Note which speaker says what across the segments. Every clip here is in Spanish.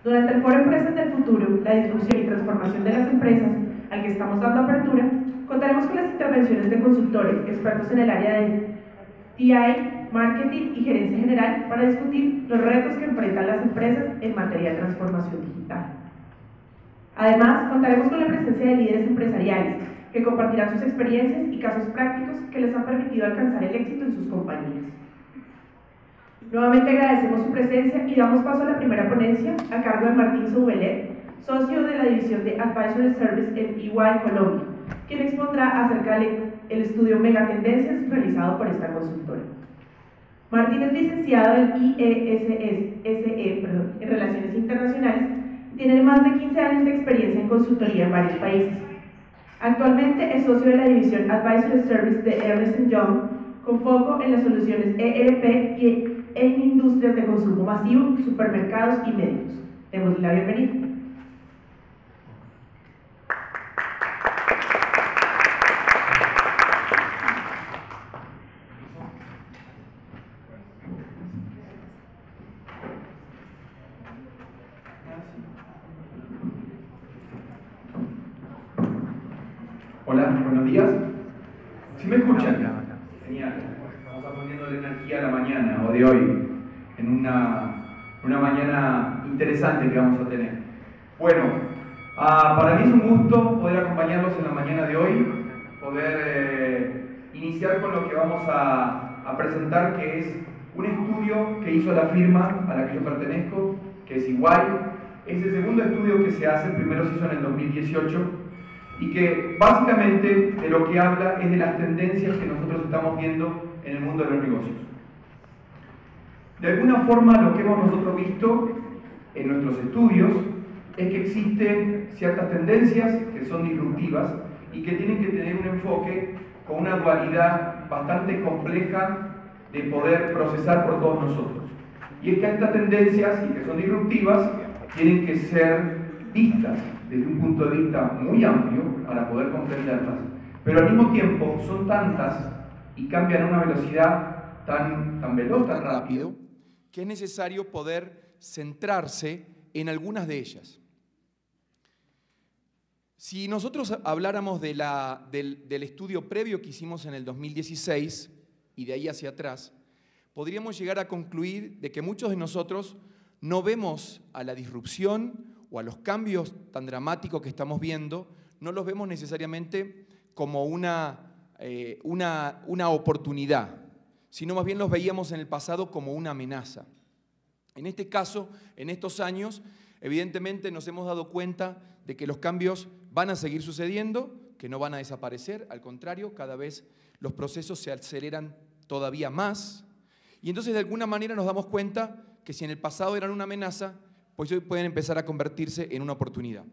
Speaker 1: Durante el Foro Empresas del Futuro, la disrupción y transformación de las empresas, al que estamos dando apertura, contaremos con las intervenciones de consultores, expertos en el área de TI, marketing y gerencia general para discutir los retos que enfrentan las empresas en materia de transformación digital. Además, contaremos con la presencia de líderes empresariales que compartirán sus experiencias y casos prácticos que les han permitido alcanzar el éxito en sus compañías. Nuevamente agradecemos su presencia y damos paso a la primera ponencia a cargo de Martín Soubelet, socio de la división de Advisory Service en EY Colombia, quien expondrá acerca del estudio Megatendencias realizado por esta consultora. Martín es licenciado en IESE en Relaciones Internacionales y tiene más de 15 años de experiencia en consultoría en varios países. Actualmente es socio de la división Advisory Service de Ernst & Young, con foco en las soluciones ERP y en industrias de consumo masivo, supermercados y médicos. Démosle la bienvenida.
Speaker 2: Hola, buenos días. ¿Sí me escuchan? Genial. Vamos poniéndole energía a la mañana o de hoy, en una mañana interesante que vamos a tener. Bueno, para mí es un gusto poder acompañarlos en la mañana de hoy, poder iniciar con lo que vamos a presentar, que es un estudio que hizo la firma a la que yo pertenezco, que es EY. Es el segundo estudio que se hace, el primero se hizo en el 2018, y que básicamente de lo que habla es de las tendencias que nosotros estamos viendo en el mundo de los negocios. De alguna forma, lo que hemos nosotros visto en nuestros estudios es que existen ciertas tendencias que son disruptivas y que tienen que tener un enfoque con una dualidad bastante compleja de poder procesar por todos nosotros. Y es que estas tendencias, y que son disruptivas, tienen que ser vistas desde un punto de vista muy amplio para poder comprenderlas, pero al mismo tiempo son tantas y cambian a una velocidad tan veloz, tan rápido,
Speaker 3: que es necesario poder centrarse en algunas de ellas. Si nosotros habláramos del estudio previo que hicimos en el 2016 y de ahí hacia atrás, podríamos llegar a concluir de que muchos de nosotros no vemos a la disrupción o a los cambios tan dramáticos que estamos viendo, no los vemos necesariamente como una oportunidad, sino más bien los veíamos en el pasado como una amenaza. En este caso, en estos años, evidentemente nos hemos dado cuenta de que los cambios van a seguir sucediendo, que no van a desaparecer, al contrario, cada vez los procesos se aceleran todavía más, y entonces de alguna manera nos damos cuenta que si en el pasado eran una amenaza, pues hoy pueden empezar a convertirse en una oportunidad.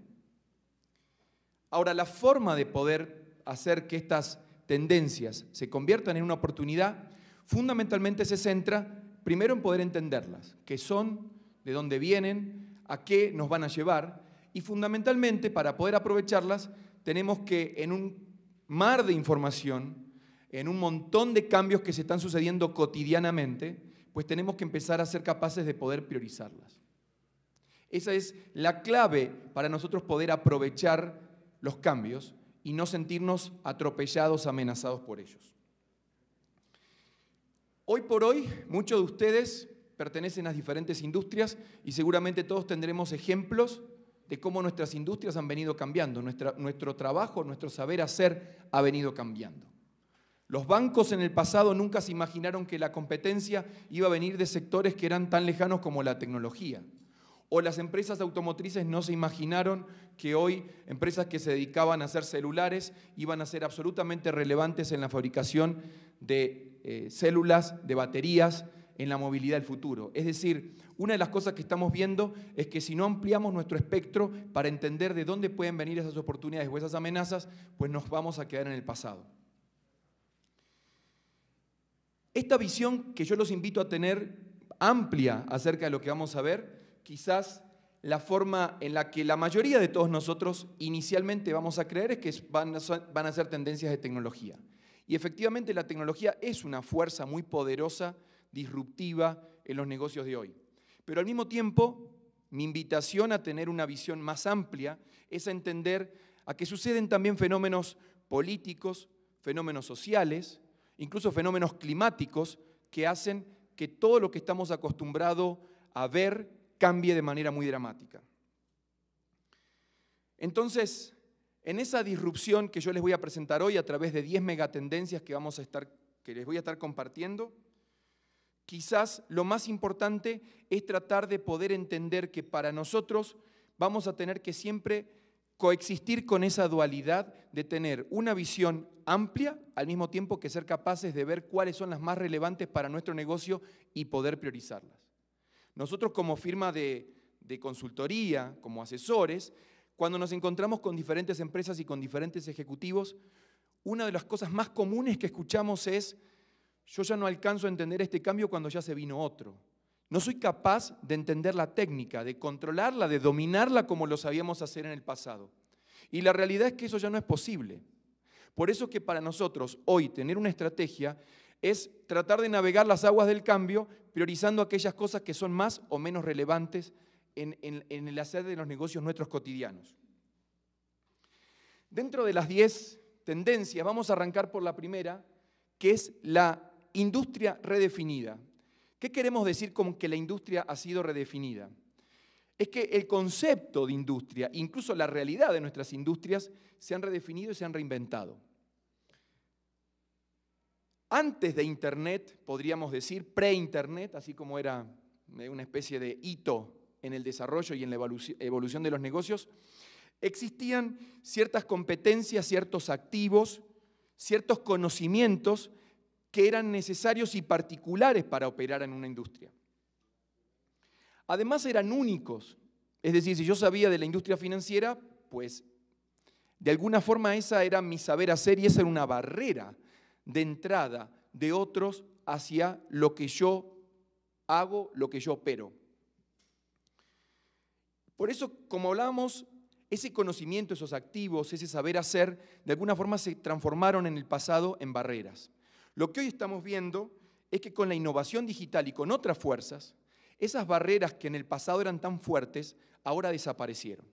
Speaker 3: Ahora, la forma de poder hacer que estas tendencias se conviertan en una oportunidad, fundamentalmente se centra primero en poder entenderlas, qué son, de dónde vienen, a qué nos van a llevar, y fundamentalmente para poder aprovecharlas tenemos que en un mar de información, en un montón de cambios que se están sucediendo cotidianamente, pues tenemos que empezar a ser capaces de poder priorizarlas. Esa es la clave para nosotros poder aprovechar los cambios y no sentirnos atropellados, amenazados por ellos. Hoy por hoy, muchos de ustedes pertenecen a diferentes industrias y seguramente todos tendremos ejemplos de cómo nuestras industrias han venido cambiando, nuestro trabajo, nuestro saber hacer ha venido cambiando. Los bancos en el pasado nunca se imaginaron que la competencia iba a venir de sectores que eran tan lejanos como la tecnología. O las empresas automotrices no se imaginaron que hoy empresas que se dedicaban a hacer celulares iban a ser absolutamente relevantes en la fabricación de células, de baterías, en la movilidad del futuro. Es decir, una de las cosas que estamos viendo es que si no ampliamos nuestro espectro para entender de dónde pueden venir esas oportunidades o esas amenazas, pues nos vamos a quedar en el pasado. Esta visión que yo los invito a tener amplia acerca de lo que vamos a ver, quizás la forma en la que la mayoría de todos nosotros inicialmente vamos a creer es que van a ser tendencias de tecnología. Y efectivamente la tecnología es una fuerza muy poderosa, disruptiva en los negocios de hoy. Pero al mismo tiempo mi invitación a tener una visión más amplia es a entender a que suceden también fenómenos políticos, fenómenos sociales, incluso fenómenos climáticos que hacen que todo lo que estamos acostumbrados a ver cambie de manera muy dramática. Entonces, en esa disrupción que yo les voy a presentar hoy a través de 10 megatendencias que les voy a estar compartiendo, quizás lo más importante es tratar de poder entender que para nosotros vamos a tener que siempre coexistir con esa dualidad de tener una visión amplia, al mismo tiempo que ser capaces de ver cuáles son las más relevantes para nuestro negocio y poder priorizarlas. Nosotros como firma de consultoría, como asesores, cuando nos encontramos con diferentes empresas y con diferentes ejecutivos, una de las cosas más comunes que escuchamos es: yo ya no alcanzo a entender este cambio cuando ya se vino otro. No soy capaz de entender la técnica, de controlarla, de dominarla como lo sabíamos hacer en el pasado. Y la realidad es que eso ya no es posible. Por eso que para nosotros hoy tener una estrategia es tratar de navegar las aguas del cambio, priorizando aquellas cosas que son más o menos relevantes en el hacer de los negocios nuestros cotidianos. Dentro de las 10 tendencias vamos a arrancar por la primera, que es la industria redefinida. ¿Qué queremos decir con que la industria ha sido redefinida? Es que el concepto de industria, incluso la realidad de nuestras industrias, se han redefinido y se han reinventado. Antes de Internet, podríamos decir, pre-Internet, así como era una especie de hito en el desarrollo y en la evolución de los negocios, existían ciertas competencias, ciertos activos, ciertos conocimientos que eran necesarios y particulares para operar en una industria. Además eran únicos, es decir, si yo sabía de la industria financiera, pues de alguna forma esa era mi saber hacer y esa era una barrera de entrada de otros hacia lo que yo hago, lo que yo opero. Por eso, como hablábamos, ese conocimiento, esos activos, ese saber hacer, de alguna forma se transformaron en el pasado en barreras. Lo que hoy estamos viendo es que con la innovación digital y con otras fuerzas, esas barreras que en el pasado eran tan fuertes, ahora desaparecieron.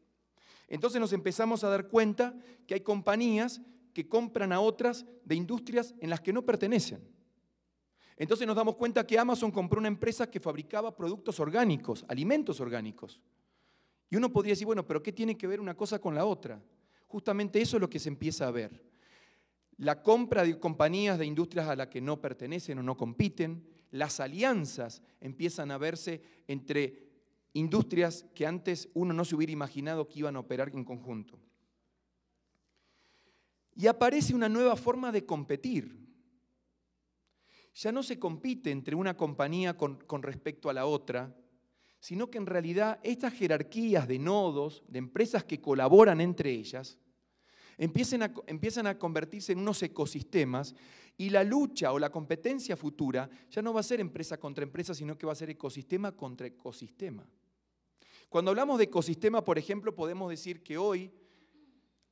Speaker 3: Entonces nos empezamos a dar cuenta que hay compañías que compran a otras de industrias en las que no pertenecen. Entonces nos damos cuenta que Amazon compró una empresa que fabricaba productos orgánicos, alimentos orgánicos. Y uno podría decir, bueno, pero ¿qué tiene que ver una cosa con la otra? Justamente eso es lo que se empieza a ver. La compra de compañías de industrias a las que no pertenecen o no compiten, las alianzas empiezan a verse entre industrias que antes uno no se hubiera imaginado que iban a operar en conjunto. Y aparece una nueva forma de competir. Ya no se compite entre una compañía con respecto a la otra, sino que en realidad estas jerarquías de nodos, de empresas que colaboran entre ellas, empiezan a convertirse en unos ecosistemas y la lucha o la competencia futura ya no va a ser empresa contra empresa, sino que va a ser ecosistema contra ecosistema. Cuando hablamos de ecosistema, por ejemplo, podemos decir que hoy,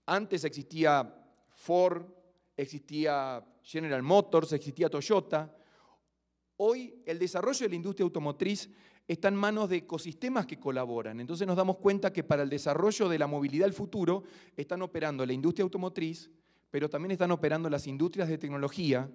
Speaker 3: antes existía Ford, existía General Motors, existía Toyota. Hoy el desarrollo de la industria automotriz está en manos de ecosistemas que colaboran. Entonces nos damos cuenta que para el desarrollo de la movilidad del futuro están operando la industria automotriz, pero también están operando las industrias de tecnología,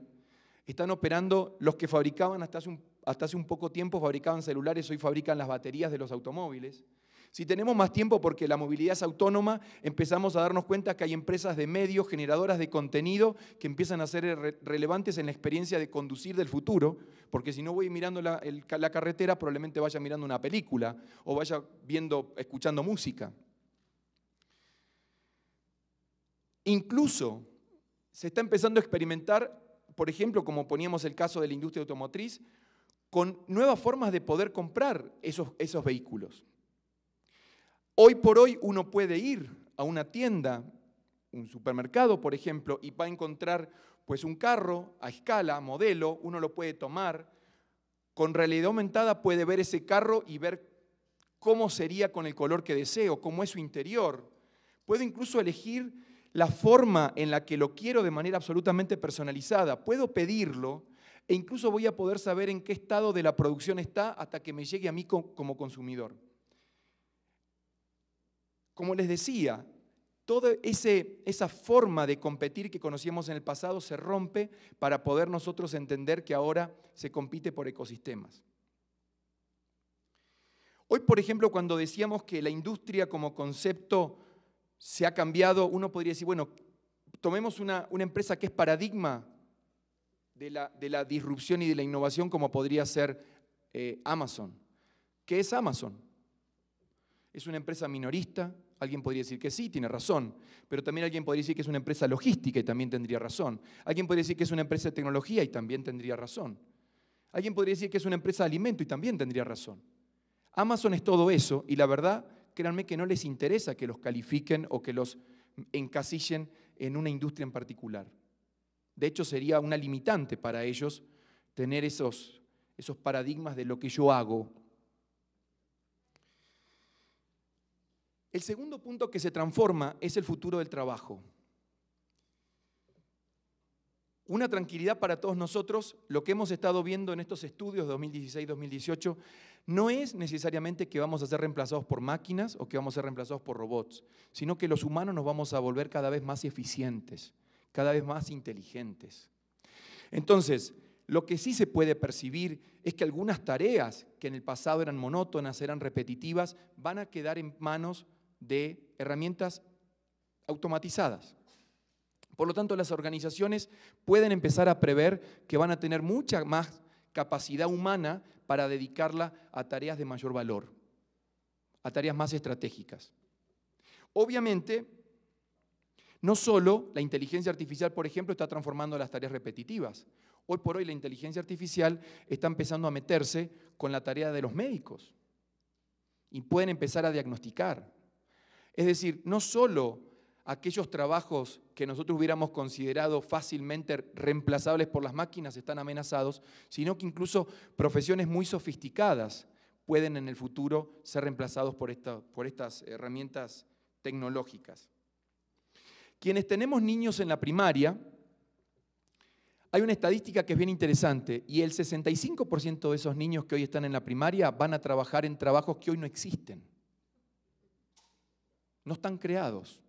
Speaker 3: están operando los que fabricaban hasta hace un poco tiempo, fabricaban celulares, hoy fabrican las baterías de los automóviles. Si tenemos más tiempo porque la movilidad es autónoma, empezamos a darnos cuenta que hay empresas de medios, generadoras de contenido, que empiezan a ser relevantes en la experiencia de conducir del futuro, porque si no voy mirando la carretera, probablemente vaya mirando una película o vaya escuchando música. Incluso se está empezando a experimentar, por ejemplo, como poníamos el caso de la industria automotriz, con nuevas formas de poder comprar esos vehículos. Hoy por hoy uno puede ir a una tienda, un supermercado, por ejemplo, y va a encontrar pues, un carro a escala, modelo, uno lo puede tomar. Con realidad aumentada puede ver ese carro y ver cómo sería con el color que deseo, cómo es su interior. Puedo incluso elegir la forma en la que lo quiero de manera absolutamente personalizada. Puedo pedirlo e incluso voy a poder saber en qué estado de la producción está hasta que me llegue a mí como consumidor. como les decía, toda esa forma de competir que conocíamos en el pasado se rompe para poder nosotros entender que ahora se compite por ecosistemas. Hoy, por ejemplo, cuando decíamos que la industria como concepto se ha cambiado, uno podría decir, bueno, tomemos una empresa que es paradigma de la disrupción y de la innovación como podría ser Amazon. ¿Qué es Amazon? ¿Es una empresa minorista? Alguien podría decir que sí, tiene razón, pero también alguien podría decir que es una empresa logística y también tendría razón. Alguien podría decir que es una empresa de tecnología y también tendría razón. Alguien podría decir que es una empresa de alimento y también tendría razón. Amazon es todo eso y la verdad, créanme que no les interesa que los califiquen o que los encasillen en una industria en particular. De hecho, sería una limitante para ellos tener esos paradigmas de lo que yo hago. El segundo punto que se transforma es el futuro del trabajo. Una tranquilidad para todos nosotros, lo que hemos estado viendo en estos estudios de 2016-2018, no es necesariamente que vamos a ser reemplazados por máquinas o que vamos a ser reemplazados por robots, sino que los humanos nos vamos a volver cada vez más eficientes, cada vez más inteligentes. Entonces, lo que sí se puede percibir es que algunas tareas que en el pasado eran monótonas, eran repetitivas, van a quedar en manos de herramientas automatizadas. Por lo tanto, las organizaciones pueden empezar a prever que van a tener mucha más capacidad humana para dedicarla a tareas de mayor valor, a tareas más estratégicas. Obviamente, no solo la inteligencia artificial, por ejemplo, está transformando las tareas repetitivas. Hoy por hoy la inteligencia artificial está empezando a meterse con la tarea de los médicos y pueden empezar a diagnosticar. Es decir, no solo aquellos trabajos que nosotros hubiéramos considerado fácilmente reemplazables por las máquinas están amenazados, sino que incluso profesiones muy sofisticadas pueden en el futuro ser reemplazados por estas herramientas tecnológicas. Quienes tenemos niños en la primaria, hay una estadística que es bien interesante y el 65% de esos niños que hoy están en la primaria van a trabajar en trabajos que hoy no existen. No están creados.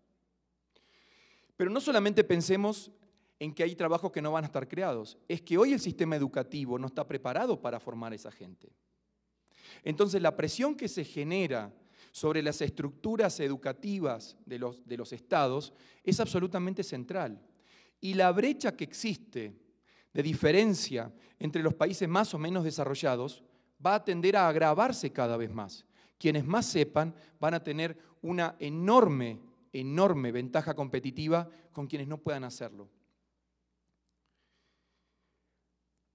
Speaker 3: Pero no solamente pensemos en que hay trabajos que no van a estar creados, es que hoy el sistema educativo no está preparado para formar a esa gente. Entonces la presión que se genera sobre las estructuras educativas de los estados es absolutamente central. Y la brecha que existe de diferencia entre los países más o menos desarrollados va a tender a agravarse cada vez más. Quienes más sepan van a tener una enorme ventaja competitiva con quienes no puedan hacerlo.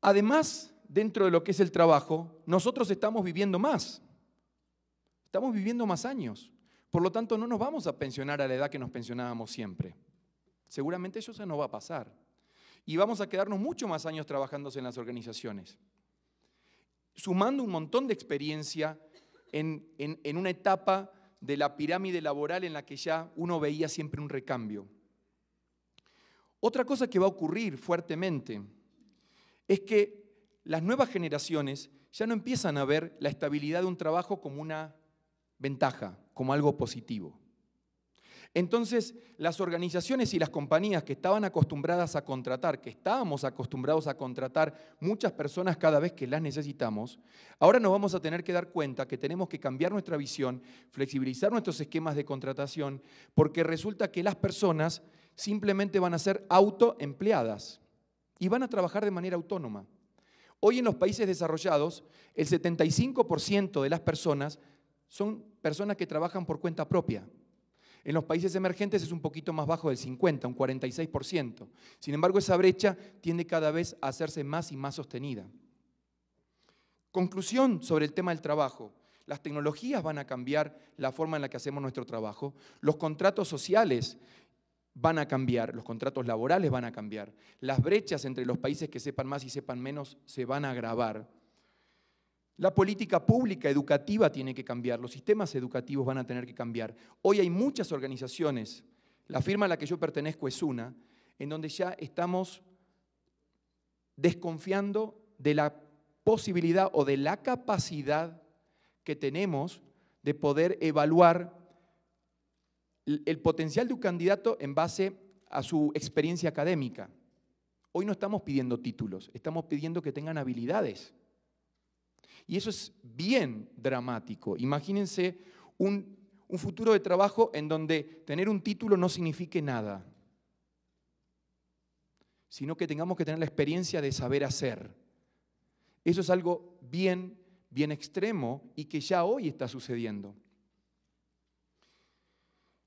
Speaker 3: Además, dentro de lo que es el trabajo, nosotros estamos viviendo más. Estamos viviendo más años. Por lo tanto, no nos vamos a pensionar a la edad que nos pensionábamos siempre. Seguramente eso se nos va a pasar. Y vamos a quedarnos mucho más años trabajando en las organizaciones, sumando un montón de experiencia en una etapa de la pirámide laboral en la que ya uno veía siempre un recambio. Otra cosa que va a ocurrir fuertemente es que las nuevas generaciones ya no empiezan a ver la estabilidad de un trabajo como una ventaja, como algo positivo. Entonces, las organizaciones y las compañías que estaban acostumbradas a contratar, que estábamos acostumbrados a contratar muchas personas cada vez que las necesitamos, ahora nos vamos a tener que dar cuenta que tenemos que cambiar nuestra visión, flexibilizar nuestros esquemas de contratación, porque resulta que las personas simplemente van a ser autoempleadas y van a trabajar de manera autónoma. Hoy en los países desarrollados, el 75% de las personas son personas que trabajan por cuenta propia. En los países emergentes es un poquito más bajo del 50%, un 46%. Sin embargo, esa brecha tiende cada vez a hacerse más y más sostenida. Conclusión sobre el tema del trabajo. Las tecnologías van a cambiar la forma en la que hacemos nuestro trabajo. Los contratos sociales van a cambiar, los contratos laborales van a cambiar. Las brechas entre los países que sepan más y sepan menos se van a agravar. La política pública educativa tiene que cambiar, los sistemas educativos van a tener que cambiar. Hoy hay muchas organizaciones, la firma a la que yo pertenezco es una, en donde ya estamos desconfiando de la posibilidad o de la capacidad que tenemos de poder evaluar el potencial de un candidato en base a su experiencia académica. Hoy no estamos pidiendo títulos, estamos pidiendo que tengan habilidades. Y eso es bien dramático. Imagínense un futuro de trabajo en donde tener un título no signifique nada, sino que tengamos que tener la experiencia de saber hacer. Eso es algo bien extremo y que ya hoy está sucediendo.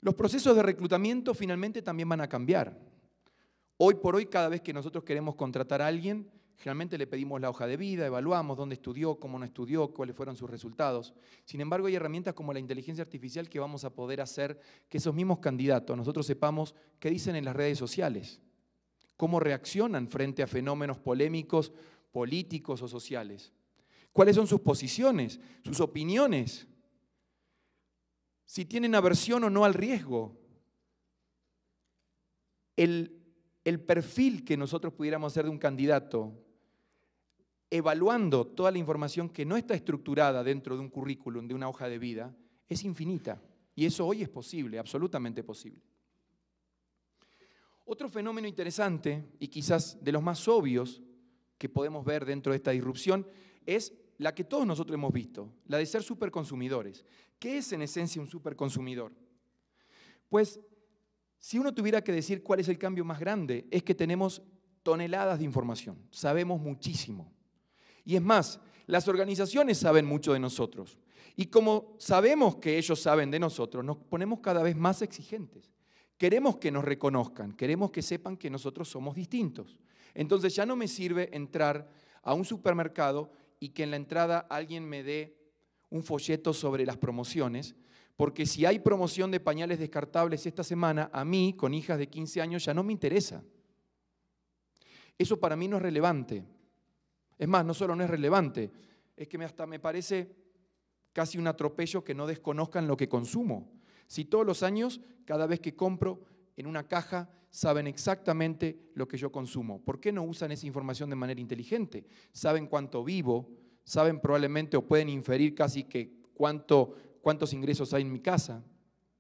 Speaker 3: Los procesos de reclutamiento finalmente también van a cambiar. Hoy por hoy, cada vez que nosotros queremos contratar a alguien, generalmente le pedimos la hoja de vida, evaluamos dónde estudió, cómo no estudió, cuáles fueron sus resultados. Sin embargo, hay herramientas como la inteligencia artificial que vamos a poder hacer que esos mismos candidatos nosotros sepamos qué dicen en las redes sociales, cómo reaccionan frente a fenómenos polémicos, políticos o sociales, cuáles son sus posiciones, sus opiniones, si tienen aversión o no al riesgo. El perfil que nosotros pudiéramos hacer de un candidato, evaluando toda la información que no está estructurada dentro de un currículum, de una hoja de vida, es infinita. Y eso hoy es posible, absolutamente posible. Otro fenómeno interesante, y quizás de los más obvios que podemos ver dentro de esta disrupción, es la que todos nosotros hemos visto, la de ser superconsumidores. ¿Qué es en esencia un superconsumidor? Pues, si uno tuviera que decir cuál es el cambio más grande, es que tenemos toneladas de información, sabemos muchísimo. Y es más, las organizaciones saben mucho de nosotros. Y como sabemos que ellos saben de nosotros, nos ponemos cada vez más exigentes. Queremos que nos reconozcan, queremos que sepan que nosotros somos distintos. Entonces ya no me sirve entrar a un supermercado y que en la entrada alguien me dé un folleto sobre las promociones, porque si hay promoción de pañales descartables esta semana, a mí, con hijas de 15 años, ya no me interesa. Eso para mí no es relevante. Es más, no solo no es relevante, es que hasta me parece casi un atropello que no desconozcan lo que consumo. Si todos los años, cada vez que compro en una caja, saben exactamente lo que yo consumo. ¿Por qué no usan esa información de manera inteligente? Saben cuánto vivo, saben probablemente o pueden inferir casi que cuántos ingresos hay en mi casa.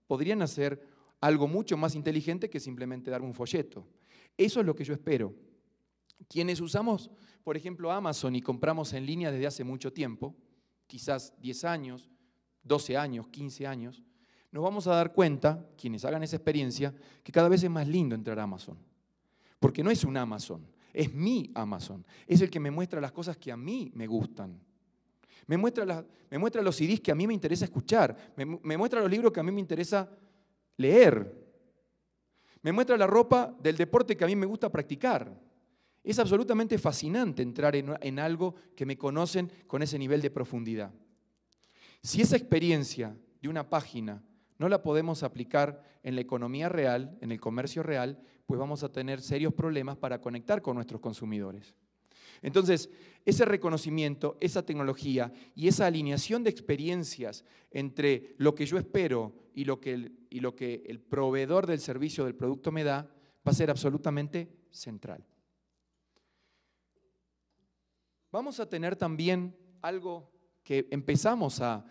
Speaker 3: Podrían hacer algo mucho más inteligente que simplemente dar un folleto. Eso es lo que yo espero. Quienes usamos, por ejemplo, Amazon y compramos en línea desde hace mucho tiempo, quizás 10 años, 12 años, 15 años, nos vamos a dar cuenta, quienes hagan esa experiencia, que cada vez es más lindo entrar a Amazon. Porque no es un Amazon, es mi Amazon. Es el que me muestra las cosas que a mí me gustan. Me muestra los CDs que a mí me interesa escuchar. Me muestra los libros que a mí me interesa leer. Me muestra la ropa del deporte que a mí me gusta practicar. Es absolutamente fascinante entrar en algo que me conocen con ese nivel de profundidad. Si esa experiencia de una página no la podemos aplicar en la economía real, en el comercio real, pues vamos a tener serios problemas para conectar con nuestros consumidores. Entonces, ese reconocimiento, esa tecnología y esa alineación de experiencias entre lo que yo espero y lo que el proveedor del servicio o del producto me da, va a ser absolutamente central. Vamos a tener también algo que empezamos a,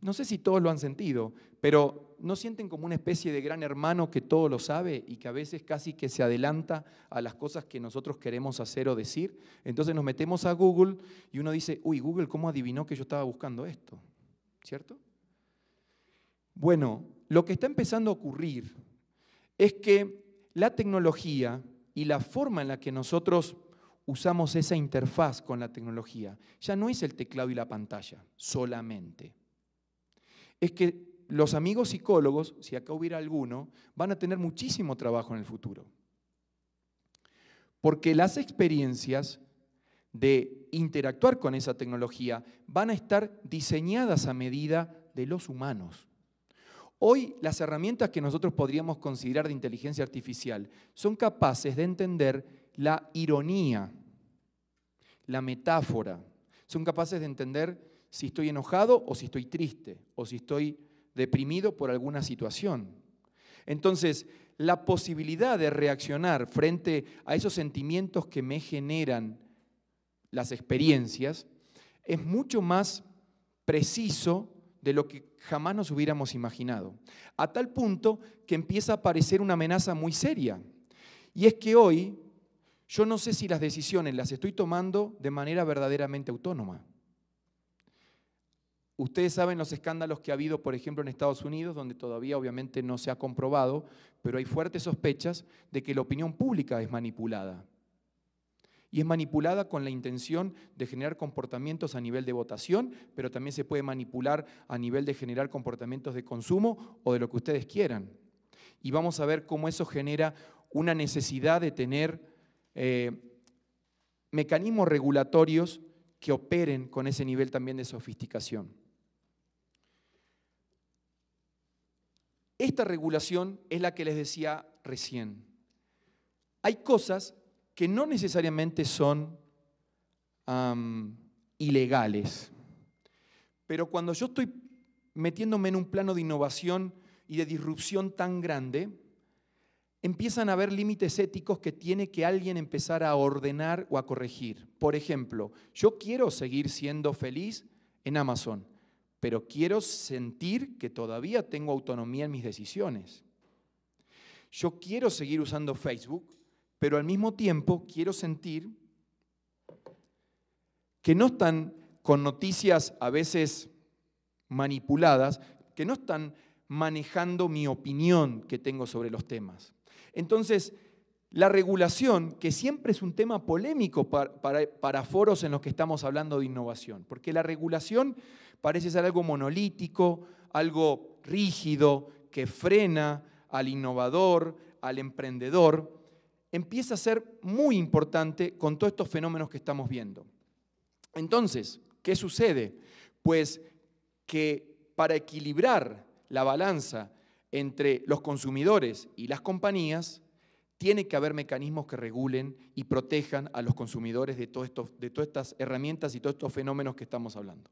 Speaker 3: no sé si todos lo han sentido, pero ¿no sienten como una especie de gran hermano que todo lo sabe y que a veces casi que se adelanta a las cosas que nosotros queremos hacer o decir? Entonces nos metemos a Google y uno dice, uy, Google, ¿cómo adivinó que yo estaba buscando esto? ¿Cierto? Bueno, lo que está empezando a ocurrir es que la tecnología y la forma en la que nosotros usamos esa interfaz con la tecnología ya no es el teclado y la pantalla solamente. Es que los amigos psicólogos, si acá hubiera alguno, van a tener muchísimo trabajo en el futuro. Porque las experiencias de interactuar con esa tecnología van a estar diseñadas a medida de los humanos. Hoy las herramientas que nosotros podríamos considerar de inteligencia artificial son capaces de entender la ironía, la metáfora. Son capaces de entender si estoy enojado o si estoy triste o si estoy deprimido por alguna situación. Entonces, la posibilidad de reaccionar frente a esos sentimientos que me generan las experiencias es mucho más preciso de lo que jamás nos hubiéramos imaginado. A tal punto que empieza a aparecer una amenaza muy seria. Y es que hoy yo no sé si las decisiones las estoy tomando de manera verdaderamente autónoma. Ustedes saben los escándalos que ha habido, por ejemplo, en Estados Unidos, donde todavía obviamente no se ha comprobado, pero hay fuertes sospechas de que la opinión pública es manipulada. Y es manipulada con la intención de generar comportamientos a nivel de votación, pero también se puede manipular a nivel de generar comportamientos de consumo o de lo que ustedes quieran. Y vamos a ver cómo eso genera una necesidad de tener mecanismos regulatorios que operen con ese nivel también de sofisticación. Esta regulación es la que les decía recién. Hay cosas que no necesariamente son ilegales, pero cuando yo estoy metiéndome en un plano de innovación y de disrupción tan grande, empiezan a haber límites éticos que tiene que alguien empezar a ordenar o a corregir. Por ejemplo, yo quiero seguir siendo feliz en Amazon, pero quiero sentir que todavía tengo autonomía en mis decisiones. Yo quiero seguir usando Facebook, pero al mismo tiempo quiero sentir que no están con noticias a veces manipuladas, que no están manejando mi opinión que tengo sobre los temas. Entonces, la regulación, que siempre es un tema polémico para foros en los que estamos hablando de innovación, porque la regulación parece ser algo monolítico, algo rígido, que frena al innovador, al emprendedor, empieza a ser muy importante con todos estos fenómenos que estamos viendo. Entonces, ¿qué sucede? Pues que para equilibrar la balanza entre los consumidores y las compañías, tiene que haber mecanismos que regulen y protejan a los consumidores de todas estas herramientas y todos estos fenómenos que estamos hablando.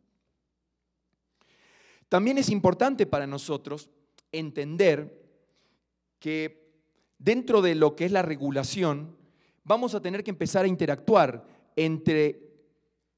Speaker 3: También es importante para nosotros entender que dentro de lo que es la regulación, vamos a tener que empezar a interactuar entre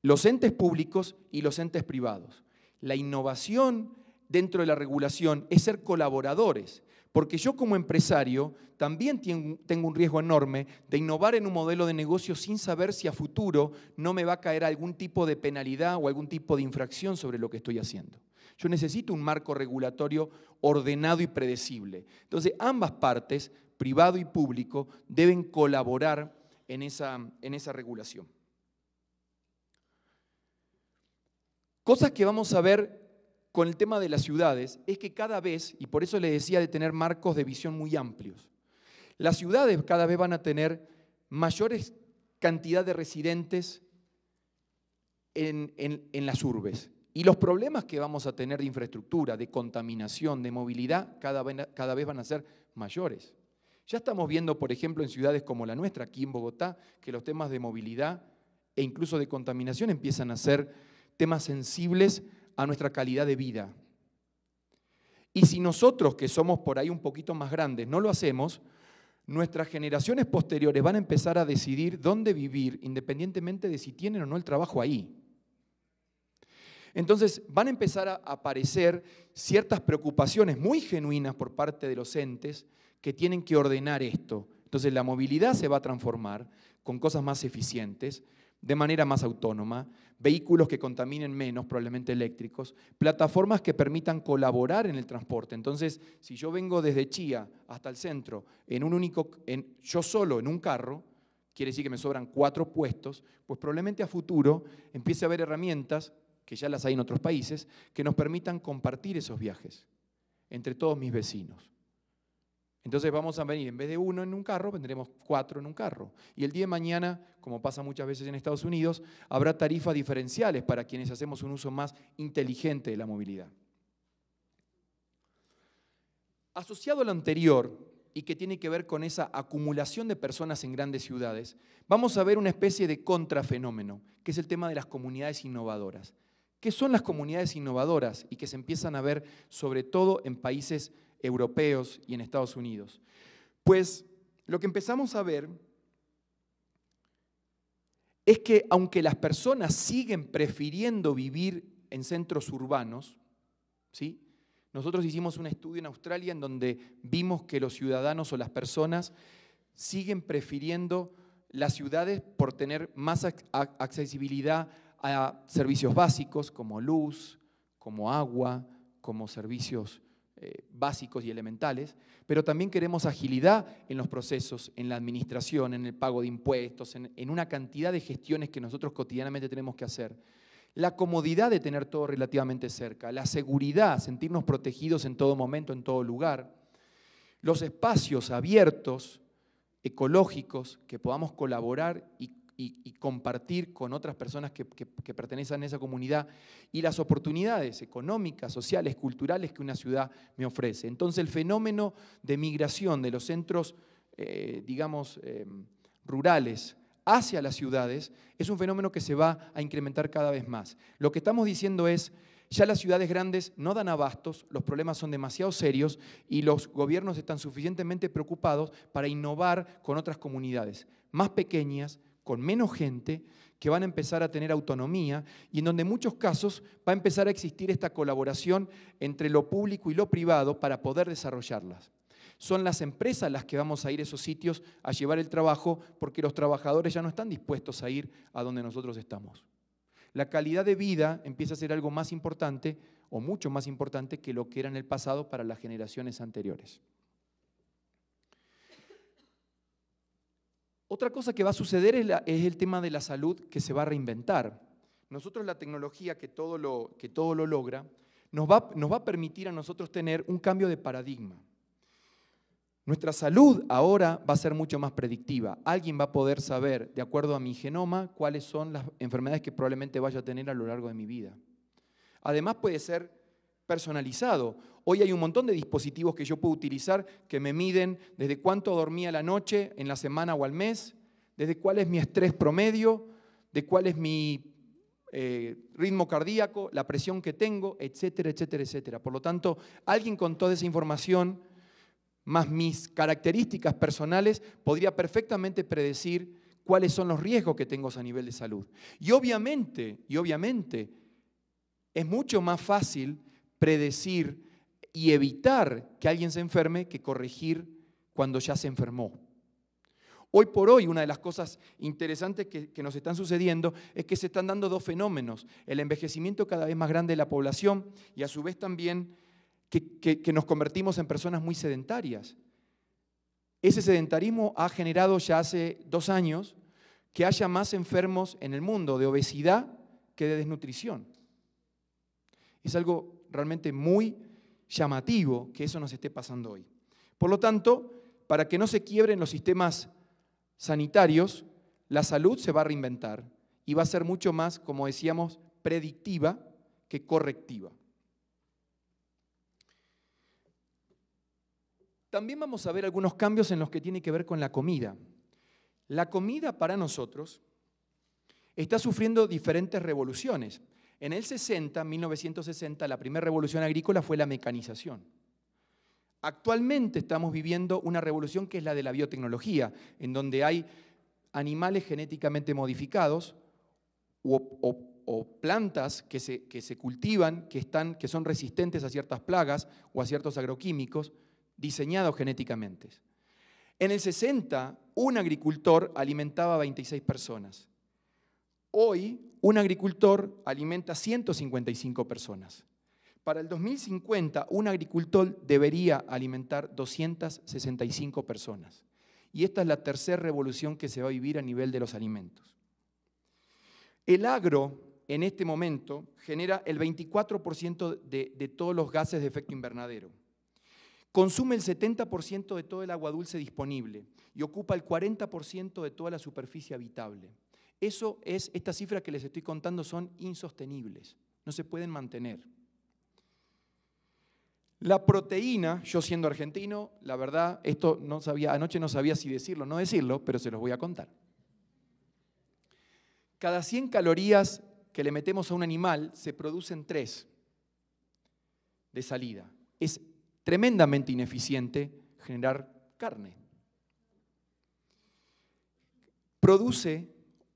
Speaker 3: los entes públicos y los entes privados. La innovación dentro de la regulación es ser colaboradores, porque yo como empresario también tengo un riesgo enorme de innovar en un modelo de negocio sin saber si a futuro no me va a caer algún tipo de penalidad o algún tipo de infracción sobre lo que estoy haciendo. Yo necesito un marco regulatorio ordenado y predecible. Entonces, ambas partes, privado y público, deben colaborar en esa regulación. Cosas que vamos a ver con el tema de las ciudades es que cada vez, y por eso les decía de tener marcos de visión muy amplios, las ciudades cada vez van a tener mayores cantidad de residentes en las urbes. Y los problemas que vamos a tener de infraestructura, de contaminación, de movilidad, cada vez van a ser mayores. Ya estamos viendo, por ejemplo, en ciudades como la nuestra, aquí en Bogotá, que los temas de movilidad e incluso de contaminación empiezan a ser temas sensibles a nuestra calidad de vida. Y si nosotros, que somos por ahí un poquito más grandes, no lo hacemos, nuestras generaciones posteriores van a empezar a decidir dónde vivir, independientemente de si tienen o no el trabajo ahí. Entonces van a empezar a aparecer ciertas preocupaciones muy genuinas por parte de los entes que tienen que ordenar esto. Entonces la movilidad se va a transformar con cosas más eficientes, de manera más autónoma, vehículos que contaminen menos, probablemente eléctricos, plataformas que permitan colaborar en el transporte. Entonces, si yo vengo desde Chía hasta el centro, yo solo en un carro, quiere decir que me sobran 4 puestos, pues probablemente a futuro empiece a haber herramientas, que ya las hay en otros países, que nos permitan compartir esos viajes entre todos mis vecinos. Entonces vamos a venir, en vez de 1 en un carro, vendremos 4 en un carro. Y el día de mañana, como pasa muchas veces en Estados Unidos, habrá tarifas diferenciales para quienes hacemos un uso más inteligente de la movilidad. Asociado a lo anterior, y que tiene que ver con esa acumulación de personas en grandes ciudades, vamos a ver una especie de contrafenómeno, que es el tema de las comunidades innovadoras. ¿Qué son las comunidades innovadoras? Y que se empiezan a ver sobre todo en países europeos y en Estados Unidos. Pues lo que empezamos a ver es que aunque las personas siguen prefiriendo vivir en centros urbanos, ¿sí?, Nosotros hicimos un estudio en Australia en donde vimos que los ciudadanos o las personas siguen prefiriendo las ciudades por tener más accesibilidad a servicios básicos como luz, como agua, como servicios básicos y elementales, pero también queremos agilidad en los procesos, en la administración, en el pago de impuestos, en una cantidad de gestiones que nosotros cotidianamente tenemos que hacer. La comodidad de tener todo relativamente cerca, la seguridad, sentirnos protegidos en todo momento, en todo lugar, los espacios abiertos, ecológicos, que podamos colaborar y compartir con otras personas que pertenecen a esa comunidad, y las oportunidades económicas, sociales, culturales que una ciudad me ofrece. Entonces el fenómeno de migración de los centros, rurales hacia las ciudades es un fenómeno que se va a incrementar cada vez más. Lo que estamos diciendo es, ya las ciudades grandes no dan abastos, los problemas son demasiado serios y los gobiernos están suficientemente preocupados para innovar con otras comunidades más pequeñas, con menos gente, que van a empezar a tener autonomía y en donde en muchos casos va a empezar a existir esta colaboración entre lo público y lo privado para poder desarrollarlas. Son las empresas las que vamos a ir a esos sitios a llevar el trabajo porque los trabajadores ya no están dispuestos a ir a donde nosotros estamos. La calidad de vida empieza a ser algo más importante o mucho más importante que lo que era en el pasado para las generaciones anteriores. Otra cosa que va a suceder es el tema de la salud, que se va a reinventar. Nosotros la tecnología que todo lo logra nos va a permitir a nosotros tener un cambio de paradigma. Nuestra salud ahora va a ser mucho más predictiva. Alguien va a poder saber, de acuerdo a mi genoma, cuáles son las enfermedades que probablemente vaya a tener a lo largo de mi vida. Además puede ser personalizado. Hoy hay un montón de dispositivos que yo puedo utilizar que me miden desde cuánto dormí a la noche, en la semana o al mes, desde cuál es mi estrés promedio, de cuál es mi ritmo cardíaco, la presión que tengo, etcétera, etcétera, etcétera. Por lo tanto, alguien con toda esa información, más mis características personales, podría perfectamente predecir cuáles son los riesgos que tengo a nivel de salud. Y obviamente, es mucho más fácil predecir y evitar que alguien se enferme que corregir cuando ya se enfermó. Hoy por hoy, una de las cosas interesantes que nos están sucediendo es que se están dando dos fenómenos: el envejecimiento cada vez más grande de la población y a su vez también que nos convertimos en personas muy sedentarias. Ese sedentarismo ha generado ya hace 2 años que haya más enfermos en el mundo de obesidad que de desnutrición. Es algo realmente muy llamativo que eso nos esté pasando hoy. Por lo tanto, para que no se quiebren los sistemas sanitarios, la salud se va a reinventar y va a ser mucho más, como decíamos, predictiva que correctiva. También vamos a ver algunos cambios en los que tiene que ver con la comida. La comida para nosotros está sufriendo diferentes revoluciones. En el 1960, la primera revolución agrícola fue la mecanización. Actualmente estamos viviendo una revolución que es la de la biotecnología, en donde hay animales genéticamente modificados o plantas que se cultivan, que son resistentes a ciertas plagas o a ciertos agroquímicos, diseñados genéticamente. En el 60, un agricultor alimentaba a 26 personas. Hoy, un agricultor alimenta a 155 personas. Para el 2050, un agricultor debería alimentar 265 personas. Y esta es la tercera revolución que se va a vivir a nivel de los alimentos. El agro, en este momento, genera el 24% de todos los gases de efecto invernadero. Consume el 70% de todo el agua dulce disponible y ocupa el 40% de toda la superficie habitable. Estas cifras que les estoy contando son insostenibles, no se pueden mantener. La proteína, yo siendo argentino, la verdad, anoche no sabía si decirlo o no decirlo, pero se los voy a contar. Cada 100 calorías que le metemos a un animal, se producen 3 de salida. Es tremendamente ineficiente generar carne. Produce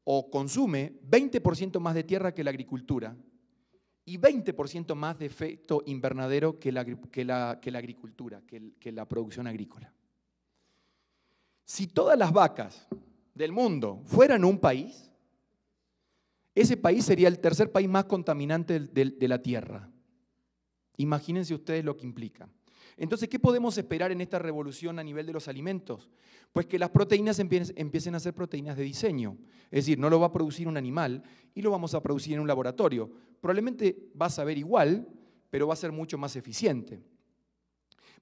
Speaker 3: o consume 20% más de tierra que la agricultura y 20% más de efecto invernadero que la agricultura, que la producción agrícola. Si todas las vacas del mundo fueran un país, ese país sería el tercer país más contaminante de la Tierra. Imagínense ustedes lo que implica. Entonces, ¿qué podemos esperar en esta revolución a nivel de los alimentos? Pues que las proteínas empiecen a ser proteínas de diseño. Es decir, no lo va a producir un animal y lo vamos a producir en un laboratorio. Probablemente va a saber igual, pero va a ser mucho más eficiente.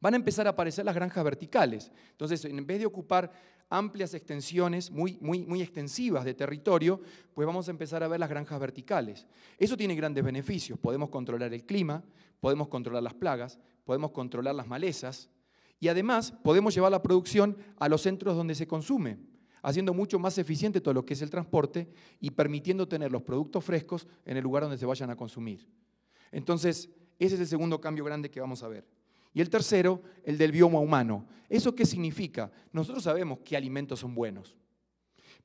Speaker 3: Van a empezar a aparecer las granjas verticales. Entonces, en vez de ocupar amplias extensiones, muy extensivas de territorio, pues vamos a empezar a ver las granjas verticales. Eso tiene grandes beneficios. Podemos controlar el clima, podemos controlar las plagas, podemos controlar las malezas y además podemos llevar la producción a los centros donde se consume, haciendo mucho más eficiente todo lo que es el transporte y permitiendo tener los productos frescos en el lugar donde se vayan a consumir. Entonces, ese es el segundo cambio grande que vamos a ver. Y el tercero, el del bioma humano. ¿Eso qué significa? Nosotros sabemos qué alimentos son buenos,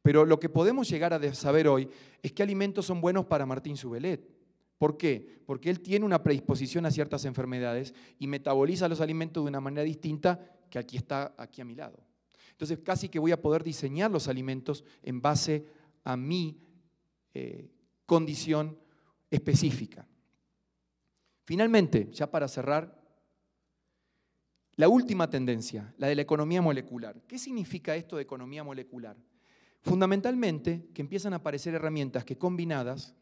Speaker 3: pero lo que podemos llegar a saber hoy es qué alimentos son buenos para Martín Subelet. ¿Por qué? Porque él tiene una predisposición a ciertas enfermedades y metaboliza los alimentos de una manera distinta que aquí está aquí a mi lado. Entonces casi que voy a poder diseñar los alimentos en base a mi condición específica. Finalmente, ya para cerrar, la última tendencia, la de la economía molecular. ¿Qué significa esto de economía molecular? Fundamentalmente que empiezan a aparecer herramientas que combinadas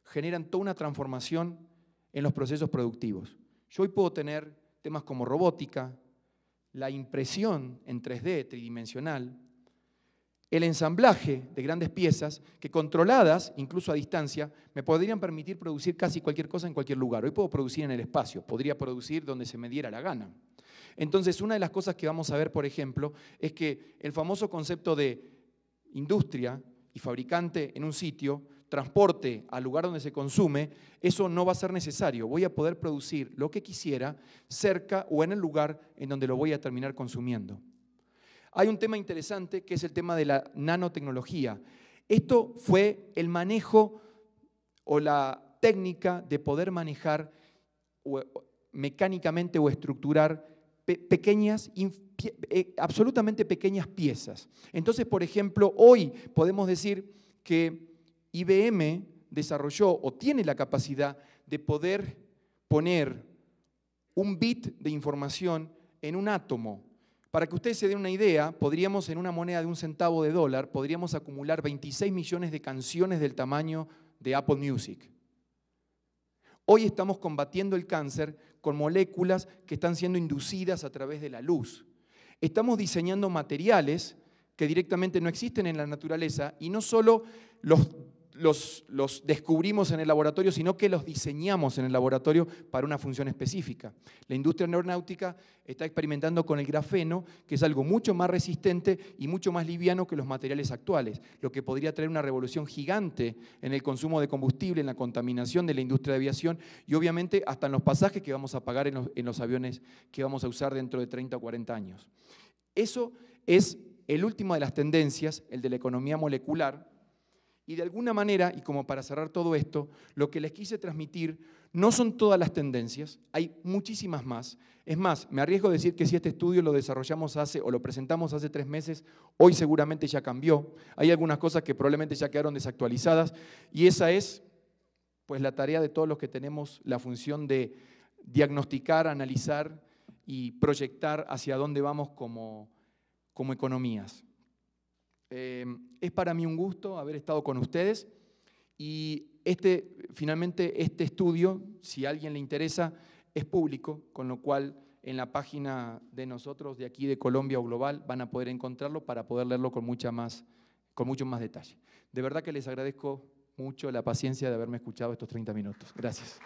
Speaker 3: generan toda una transformación en los procesos productivos. Yo hoy puedo tener temas como robótica, la impresión en 3D tridimensional, el ensamblaje de grandes piezas que controladas, incluso a distancia, me podrían permitir producir casi cualquier cosa en cualquier lugar. Hoy puedo producir en el espacio, podría producir donde se me diera la gana. Entonces, una de las cosas que vamos a ver, por ejemplo, es que el famoso concepto de industria y fabricante en un sitio, transporte al lugar donde se consume, eso no va a ser necesario. Voy a poder producir lo que quisiera cerca o en el lugar en donde lo voy a terminar consumiendo. Hay un tema interesante que es el tema de la nanotecnología. Esto fue el manejo o la técnica de poder manejar mecánicamente o estructurar pequeñas, absolutamente pequeñas piezas. Entonces, por ejemplo, hoy podemos decir que IBM desarrolló o tiene la capacidad de poder poner un bit de información en un átomo. Para que ustedes se den una idea, podríamos en una moneda de $1 centavo, podríamos acumular 26 millones de canciones del tamaño de Apple Music. Hoy estamos combatiendo el cáncer con moléculas que están siendo inducidas a través de la luz. Estamos diseñando materiales que directamente no existen en la naturaleza y no solo los descubrimos en el laboratorio, sino que los diseñamos en el laboratorio para una función específica. La industria aeronáutica está experimentando con el grafeno, que es algo mucho más resistente y mucho más liviano que los materiales actuales, lo que podría traer una revolución gigante en el consumo de combustible, en la contaminación de la industria de aviación y obviamente hasta en los pasajes que vamos a pagar en los aviones que vamos a usar dentro de 30 o 40 años. Eso es el último de las tendencias, el de la economía molecular. Y de alguna manera, y como para cerrar todo esto, lo que les quise transmitir no son todas las tendencias, hay muchísimas más. Es más, me arriesgo a decir que si este estudio lo desarrollamos o lo presentamos hace 3 meses, hoy seguramente ya cambió. Hay algunas cosas que probablemente ya quedaron desactualizadas y esa es pues, la tarea de todos los que tenemos la función de diagnosticar, analizar y proyectar hacia dónde vamos como economías. Es para mí un gusto haber estado con ustedes y finalmente este estudio, si a alguien le interesa, es público, con lo cual en la página de nosotros de aquí de Colombia o Global van a poder encontrarlo para poder leerlo con mucho más detalle. De verdad que les agradezco mucho la paciencia de haberme escuchado estos 30 minutos. Gracias.